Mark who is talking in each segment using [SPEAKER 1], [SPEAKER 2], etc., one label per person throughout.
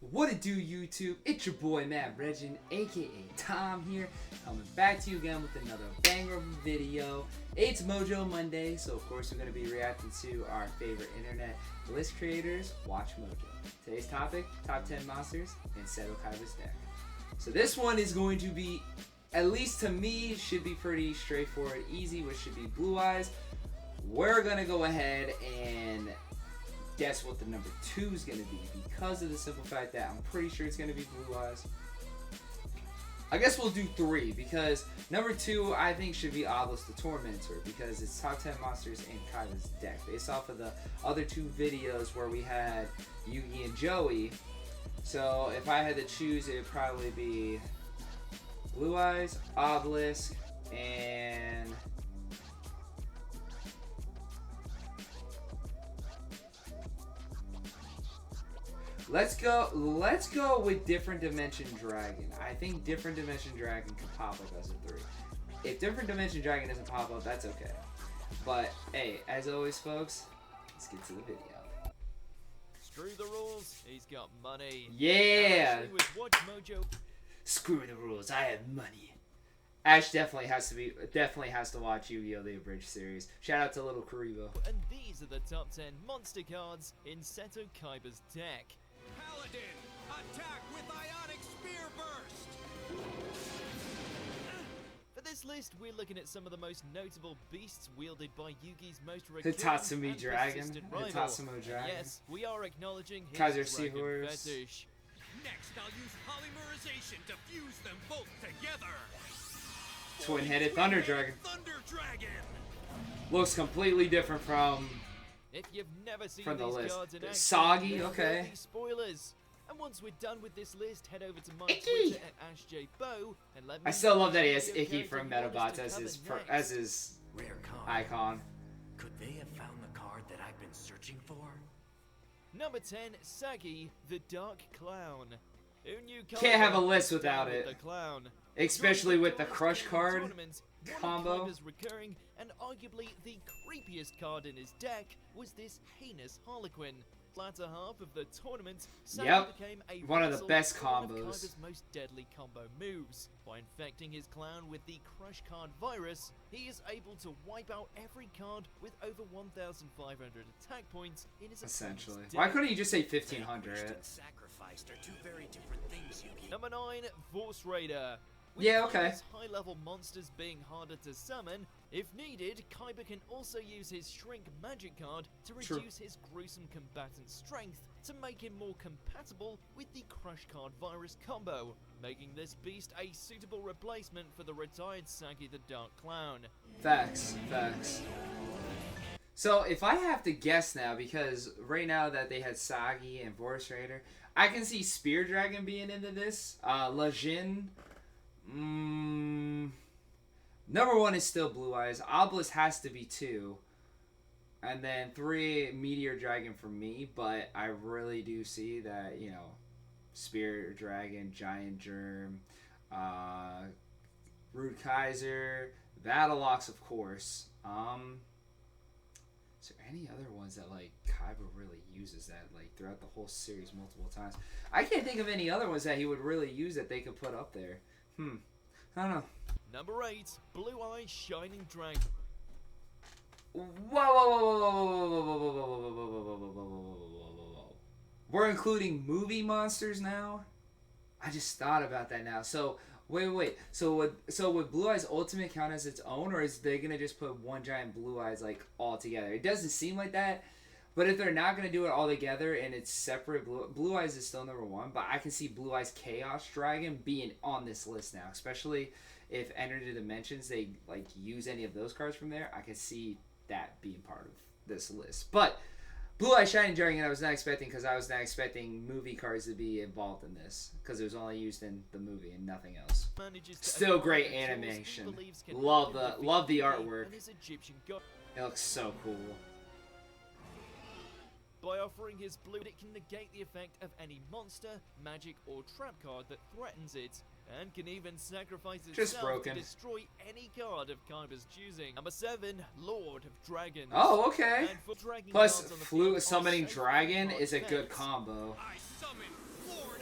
[SPEAKER 1] What it do, YouTube? It's your boy Matt Regin, aka Tom here, coming back to you again with another banger of a video. It's MOJO Monday, so of course we're going to be reacting to our favorite internet list creators, Watch Mojo. Today's topic, top 10 monsters in Seto Kaiba's deck. So this one is going to be, at least to me, should be pretty straightforward, easy, which should be Blue Eyes. We're going to go ahead and guess what the number 2 is going to be, because of the simple fact that I'm pretty sure it's going to be Blue Eyes. I guess we'll do 3, because number 2 I think should be Obelisk the Tormentor, because it's top 10 monsters in Kaiba's deck. Based off of the other 2 videos where we had Yugi and Joey, so if I had to choose, it would probably be Blue Eyes, Obelisk, and Let's go with Different Dimension Dragon. I think Different Dimension Dragon can pop up as a 3. If Different Dimension Dragon doesn't pop up, that's okay. But hey, as always, folks, let's get to the video.
[SPEAKER 2] Screw the rules, he's got money.
[SPEAKER 1] Yeah.
[SPEAKER 2] With Watch Mojo.
[SPEAKER 1] Screw the rules, I have money. Ash definitely has to watch Yu-Gi-Oh! The Abridged series. Shout out to Little Karibo.
[SPEAKER 2] And these are the top 10 monster cards in Seto Kaiba's deck.
[SPEAKER 3] Paladin, attack with Ionic Spear Burst!
[SPEAKER 2] For this list, we're looking at some of the most notable beasts wielded by Yugi's most recurring
[SPEAKER 1] Hitatsumi
[SPEAKER 2] and
[SPEAKER 1] Dragon.
[SPEAKER 2] persistent rival.
[SPEAKER 1] Hitasumo Dragon.
[SPEAKER 2] Yes, we are acknowledging his
[SPEAKER 1] Kaiser
[SPEAKER 2] dragon
[SPEAKER 1] Seahorse.
[SPEAKER 2] fetish.
[SPEAKER 3] Next, I'll use polymerization to fuse them both together!
[SPEAKER 1] Twin-headed Thunder Dragon.
[SPEAKER 3] Thunder Dragon!
[SPEAKER 1] Looks completely different from
[SPEAKER 2] If you've never seen
[SPEAKER 1] the
[SPEAKER 2] these
[SPEAKER 1] list.
[SPEAKER 2] cards in action,
[SPEAKER 1] Soggy,
[SPEAKER 2] there
[SPEAKER 1] okay.
[SPEAKER 2] will be spoilers. And once we're done with this list, head over to my
[SPEAKER 1] Icky.
[SPEAKER 2] Twitter at AshJBo and let me
[SPEAKER 1] I still
[SPEAKER 2] know
[SPEAKER 1] love that he
[SPEAKER 2] which
[SPEAKER 1] has
[SPEAKER 2] video
[SPEAKER 1] Icky
[SPEAKER 2] character
[SPEAKER 1] from
[SPEAKER 2] you want us
[SPEAKER 1] Metabots
[SPEAKER 2] to cover
[SPEAKER 1] as
[SPEAKER 2] next.
[SPEAKER 1] his
[SPEAKER 4] Rare card.
[SPEAKER 1] icon.
[SPEAKER 4] Could they have found the card that I've been searching for?
[SPEAKER 2] Number 10, Sagi, the Dark Clown. Who knew
[SPEAKER 1] Can't have a
[SPEAKER 2] Kaiba
[SPEAKER 1] list
[SPEAKER 2] was down
[SPEAKER 1] without
[SPEAKER 2] with
[SPEAKER 1] it.
[SPEAKER 2] The clown?
[SPEAKER 1] Especially with the
[SPEAKER 2] During
[SPEAKER 1] Crush
[SPEAKER 2] the
[SPEAKER 1] card
[SPEAKER 2] tournament,
[SPEAKER 1] combo.
[SPEAKER 2] One of Kaiba's recurring and arguably the creepiest card in his deck was this heinous Harlequin. Latter half of the tournament, Sagi
[SPEAKER 1] Yep,
[SPEAKER 2] became a
[SPEAKER 1] one of the
[SPEAKER 2] vessel
[SPEAKER 1] best
[SPEAKER 2] for one of
[SPEAKER 1] combos.
[SPEAKER 2] Kaiba's most deadly combo moves. By infecting his clown with the Crush card virus, he is able to wipe out every card with over 1,500 attack points in his
[SPEAKER 1] Essentially.
[SPEAKER 2] opponent's
[SPEAKER 1] Why
[SPEAKER 2] deck.
[SPEAKER 1] couldn't you just say
[SPEAKER 4] Vanquished
[SPEAKER 1] 1500?
[SPEAKER 4] and sacrificed are two very different things, Yugi.
[SPEAKER 2] Number 9, Force Raider. With
[SPEAKER 1] Yeah, okay.
[SPEAKER 2] Kaiba's high-level monsters being harder to summon, if needed, Kaiba can also use his Shrink Magic card to
[SPEAKER 1] True.
[SPEAKER 2] reduce his gruesome combatant strength to make him more compatible with the Crush card virus combo, making this beast a suitable replacement for the retired Sagi the Dark Clown.
[SPEAKER 1] Facts. So if I have to guess now, because right now that they had Sagi and Force Raider, I can see Spear Dragon being into this. Lejin. Number 1 is still Blue Eyes. Obelisk has to be 2. And then 3, Meteor Dragon for me. But I really do see that, you know, Spear Dragon, Giant Germ, Rude Kaiser, Battleox, of course. Is there any other ones that, like, Kaiba really uses that, like, throughout the whole series multiple times? I can't think of any other ones that he would really use that they could put up there. I don't know.
[SPEAKER 2] Number 8, Blue Eye Shining Dragon.
[SPEAKER 1] Whoa. We're including movie monsters now? I just thought about that now. So, wait. So would Blue Eyes Ultimate count as its own, or is they going to just put one giant Blue Eyes, like, all together? It doesn't seem like that. But if they're not going to do it all together and it's separate, Blue Eyes is still number 1. But I can see Blue Eyes Chaos Dragon being on this list now. Especially if Enter the Dimensions, they, like, use any of those cards from there. I can see that being part of this list. But Blue Eyes Shining Dragon I was not expecting, because I was not expecting movie cards to be involved in this. Because it was only used in the movie and nothing else. Still great animation. Love the artwork. It looks so cool.
[SPEAKER 2] By offering his blue, it can negate the effect of any monster, magic, or trap card that threatens it, and can even sacrifice itself to destroy any card of Kaiba's choosing. Number 7, Lord of Dragons.
[SPEAKER 1] Oh, okay.
[SPEAKER 2] Dragon
[SPEAKER 1] Plus,
[SPEAKER 2] cards on the
[SPEAKER 1] Flute
[SPEAKER 2] field
[SPEAKER 1] Summoning
[SPEAKER 2] are safe
[SPEAKER 1] Dragon
[SPEAKER 2] from
[SPEAKER 1] is a good
[SPEAKER 2] effects.
[SPEAKER 1] combo.
[SPEAKER 3] I summon Lord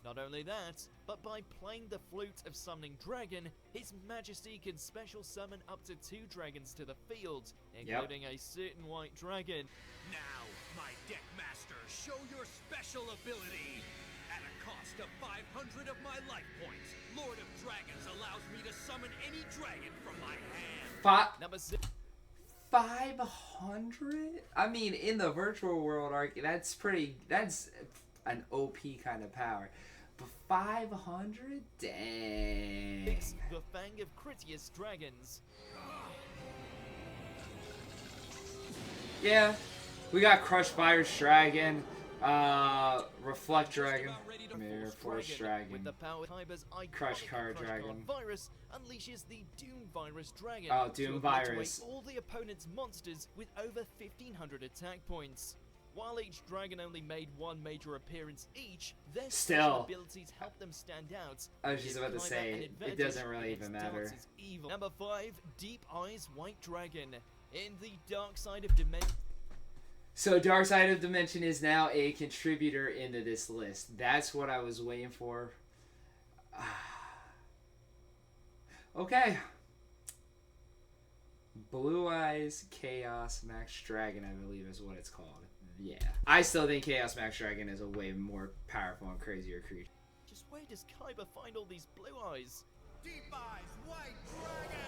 [SPEAKER 2] Not only that, but by playing the flute of Summoning Dragon, His Majesty can special summon up to 2 dragons to the field, including a certain white dragon.
[SPEAKER 3] Now, my deck master, show your special ability. At a cost of 500 of my life points, Lord of Dragons allows me to summon any dragon from my hand.
[SPEAKER 2] Number 6.
[SPEAKER 1] 500? I mean, in the virtual world arc, that's an OP kind of power. But 500? Dang.
[SPEAKER 2] The Fang of Critias Dragons.
[SPEAKER 1] Yeah, we got Crushed Virus Dragon, Reflect Dragon, Mirror Force Dragon,
[SPEAKER 2] with the power Kaiba's
[SPEAKER 1] Crush
[SPEAKER 2] iconic
[SPEAKER 1] Card
[SPEAKER 2] Crush
[SPEAKER 1] Dragon.
[SPEAKER 2] Card virus unleashes the Doom Virus Dragon.
[SPEAKER 1] Oh, Doom
[SPEAKER 2] to
[SPEAKER 1] Virus.
[SPEAKER 2] obliterate all the opponent's monsters with over 1,500 attack points. While each dragon only made 1 major appearance each, their special abilities help them stand out.
[SPEAKER 1] I was just about to say, it doesn't really even matter.
[SPEAKER 2] Evil. Number 5, Deep Eyes White Dragon. In the Dark Side of Dimension.
[SPEAKER 1] So Dark Side of Dimension is now a contributor into this list. That's what I was waiting for. Okay. Blue Eyes Chaos Max Dragon, I believe is what it's called. Yeah. I still think Chaos Max Dragon is a way more powerful and crazier creature.
[SPEAKER 2] Just where does Kaiba find all these blue eyes?
[SPEAKER 3] Deep Eyes White Dragon!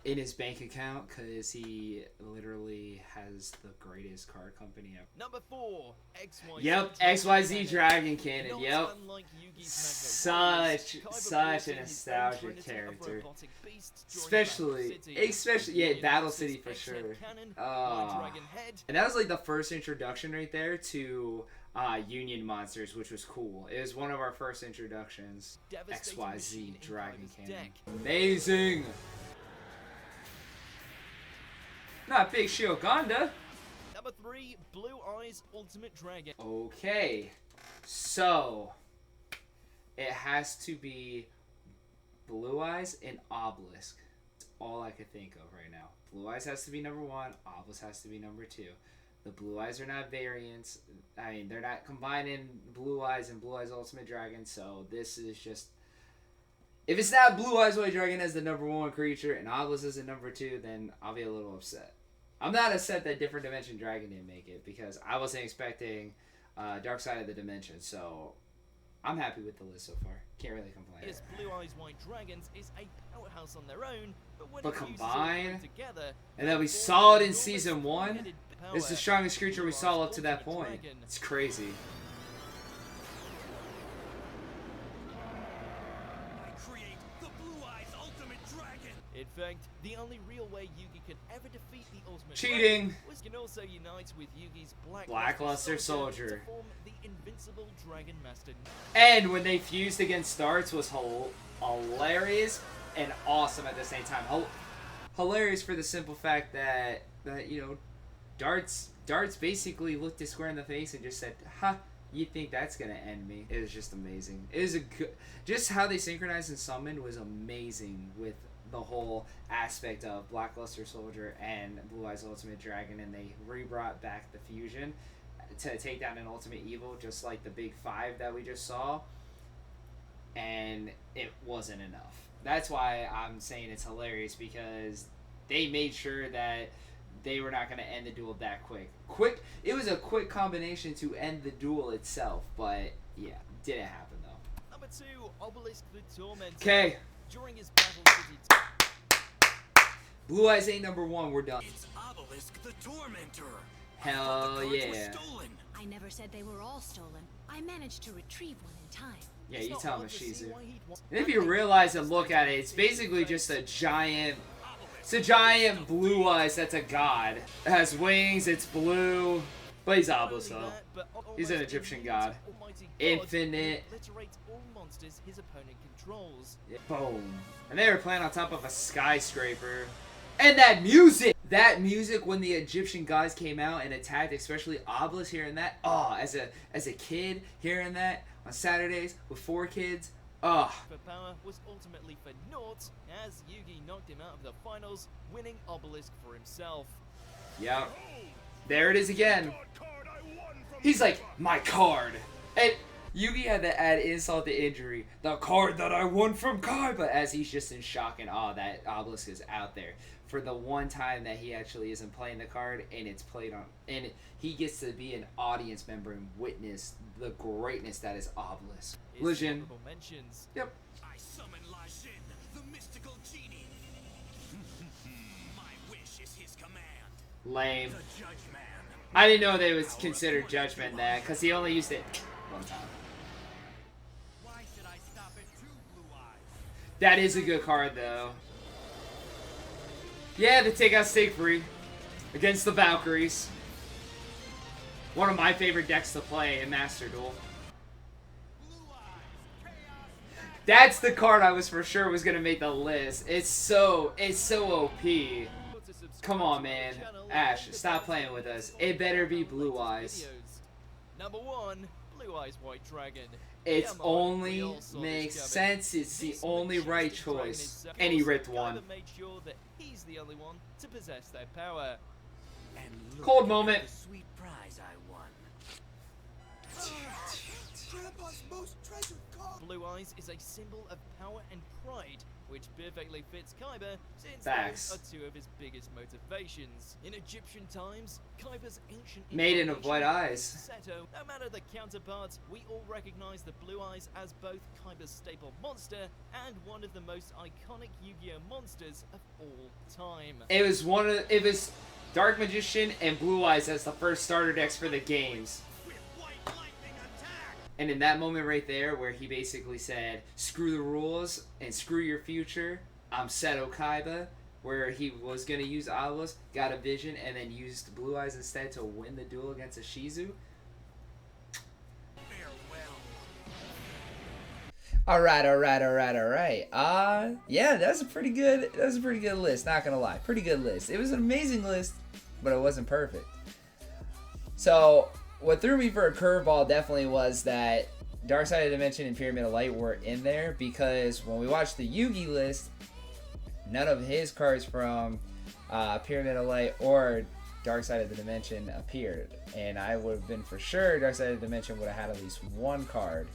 [SPEAKER 1] In his bank account, because he literally has the greatest card company ever.
[SPEAKER 2] Number 4, XYZ.
[SPEAKER 1] Yep, XYZ Dragon Cannon.
[SPEAKER 2] Not
[SPEAKER 1] Yep.
[SPEAKER 2] unlike Yugi's
[SPEAKER 1] Such a nostalgic character. Especially, yeah, Battle City for sure. And that was like the first introduction right there to Union Monsters, which was cool. It was one of our first introductions. XYZ Dragon Cannon. Amazing! Not Big Shioganda.
[SPEAKER 2] Number 3, Blue Eyes Ultimate Dragon.
[SPEAKER 1] Okay, so it has to be Blue Eyes and Obelisk. That's all I could think of right now. Blue Eyes has to be number 1. Obelisk has to be number 2. The Blue Eyes are not variants. I mean, they're not combining Blue Eyes and Blue Eyes Ultimate Dragon. So this is just, if it's not Blue Eyes White Dragon as the number 1 creature and Obelisk is the number 2, then I'll be a little upset. I'm not upset that Different Dimension Dragon didn't make it, because I wasn't expecting Dark Side of the Dimension, so I'm happy with the list so far. Can't really complain.
[SPEAKER 2] Yes, Blue Eyes White Dragons is a powerhouse on their own, but when
[SPEAKER 1] combined,
[SPEAKER 2] together,
[SPEAKER 1] and then we saw it in Season 1, it's the strongest creature we saw up to that point. It's crazy.
[SPEAKER 2] In fact, the only real way Yugi could ever defeat the Ultimate
[SPEAKER 1] Cheating!
[SPEAKER 2] Dragon was can also unite with Yugi's
[SPEAKER 1] Blackluster Soldier
[SPEAKER 2] to form the Invincible Dragon Master.
[SPEAKER 1] And when they fused against Darts was hilarious and awesome at the same time. Hilarious for the simple fact that you know, Darts basically looked it square in the face and just said, "Ha, you think that's gonna end me?" It was just amazing. It was just how they synchronized and summoned was amazing with the whole aspect of Blackluster Soldier and Blue Eyes Ultimate Dragon, and they re-brought back the fusion to take down an Ultimate Evil, just like the big 5 that we just saw, and it wasn't enough. That's why I'm saying it's hilarious, because they made sure that they were not going to end the duel that quick. It was a quick combination to end the duel itself, but yeah, didn't happen though.
[SPEAKER 2] Number 2, Obelisk the Tormentor.
[SPEAKER 1] Okay.
[SPEAKER 2] During his Battle City
[SPEAKER 1] Blue Eyes ain't number 1, we're done.
[SPEAKER 4] It's Obelisk the Tormentor.
[SPEAKER 1] Hell yeah.
[SPEAKER 5] I never said they were all stolen. I managed to retrieve one in time.
[SPEAKER 1] Yeah, you tell him, Shizu. And if you realize and look at it, it's basically just a giant... It's a giant Blue Eyes that's a god. It has wings, it's blue. But he's Obelisk though. He's an Egyptian god. Infinite. Yeah, boom. And they were playing on top of a skyscraper. And that music! That music when the Egyptian gods came out and attacked, especially Obelisk, hearing that. Oh, as a kid, hearing that on Saturdays with 4 kids. Oh.
[SPEAKER 2] For power was ultimately for naught, as Yugi knocked him out of the finals, winning Obelisk for himself.
[SPEAKER 1] Yep. There it is again. He's like, my card. And Yugi had to add insult to injury. The card that I won from Kaiba, as he's just in shock and awe that Obelisk is out there for the one time that he actually isn't playing the card, and it's played on, and he gets to be an audience member and witness the greatness that is Obelisk. Legion. Yep.
[SPEAKER 3] I summon Lajin, the mystical genie. My wish is his command.
[SPEAKER 1] Lame.
[SPEAKER 3] The Judge Man.
[SPEAKER 1] I didn't know they was considered Judgment that, because he only used it one time.
[SPEAKER 3] Why should I stop at 2 blue eyes?
[SPEAKER 1] That is a good card, though. Yeah, to take out Siegfried against the Valkyries. One of my favorite decks to play in Master Duel. That's the card I was for sure was gonna make the list. It's so OP. Come on, man. Ash, stop playing with us. It better be Blue Eyes.
[SPEAKER 2] Number 1, Blue Eyes White Dragon.
[SPEAKER 1] It only makes sense. It's the only right choice. And he ripped one.
[SPEAKER 2] Made sure that he's the only one to possess their power.
[SPEAKER 3] And
[SPEAKER 1] Cold moment.
[SPEAKER 3] the sweet prize I won. Grandpa's most treasured card.
[SPEAKER 2] Blue Eyes is a symbol of power and pride, which perfectly fits Kaiba, since
[SPEAKER 1] Facts.
[SPEAKER 2] those are 2 of his biggest motivations. In Egyptian times, Kaiba's ancient
[SPEAKER 1] Maiden of White
[SPEAKER 2] incarnation,
[SPEAKER 1] Eyes.
[SPEAKER 2] Seto, no matter the counterparts, we all recognize the Blue Eyes as both Kaiba's staple monster and one of the most iconic Yu-Gi-Oh monsters of all time.
[SPEAKER 1] It was Dark Magician and Blue Eyes as the first starter decks for the games.
[SPEAKER 3] With white lightning attack.
[SPEAKER 1] And in that moment right there where he basically said, screw the rules and screw your future, I'm Seto Kaiba, where he was going to use Obelisk, got a vision, and then used Blue Eyes instead to win the duel against a Shizu.
[SPEAKER 3] Farewell.
[SPEAKER 1] Alright. Yeah, that's a pretty good list, not gonna lie. Pretty good list. It was an amazing list, but it wasn't perfect. So, what threw me for a curveball definitely was that Dark Side of the Dimension and Pyramid of Light were in there, because when we watched the Yugi list, none of his cards from Pyramid of Light or Dark Side of the Dimension appeared. And I would have been for sure Dark Side of the Dimension would have had at least one card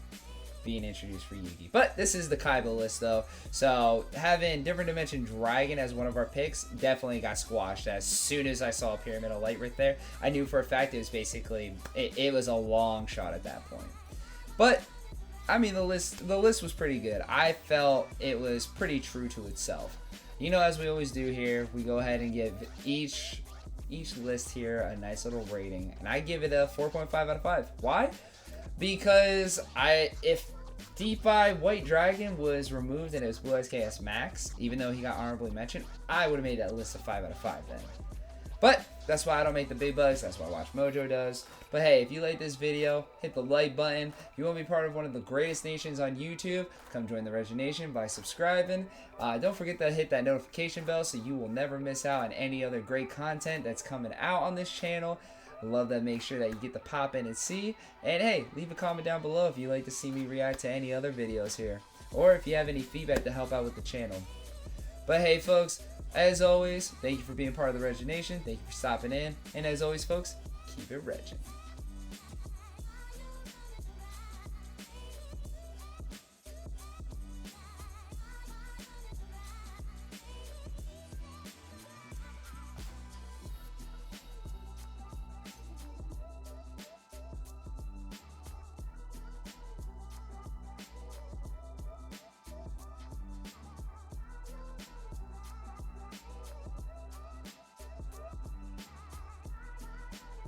[SPEAKER 1] being introduced for Yugi. But this is the Kaiba list though, so having Different Dimension Dragon as one of our picks definitely got squashed as soon as I saw Pyramid of Light right there. I knew for a fact it was basically, it was a long shot at that point. But I mean, the list was pretty good. I felt it was pretty true to itself. You know, as we always do here, we go ahead and give each list here a nice little rating, and I give it a 4.5 out of 5. Why? Because if Deep Eye White Dragon was removed and it was Blue Eyes KS Max, even though he got honorably mentioned, I would have made that list a 5 out of 5 then. But that's why I don't make the big bucks. That's why Watch Mojo does. But hey, if you like this video, hit the like button. If you want to be part of one of the greatest nations on YouTube, come join the Regi Nation by subscribing. Don't forget to hit that notification bell so you will never miss out on any other great content that's coming out on this channel. I love that. Make sure that you get to pop in and see. And hey, leave a comment down below if you'd like to see me react to any other videos here, or if you have any feedback to help out with the channel. But hey folks, as always, thank you for being part of the Regi Nation. Thank you for stopping in. And as always folks, keep it Regin'.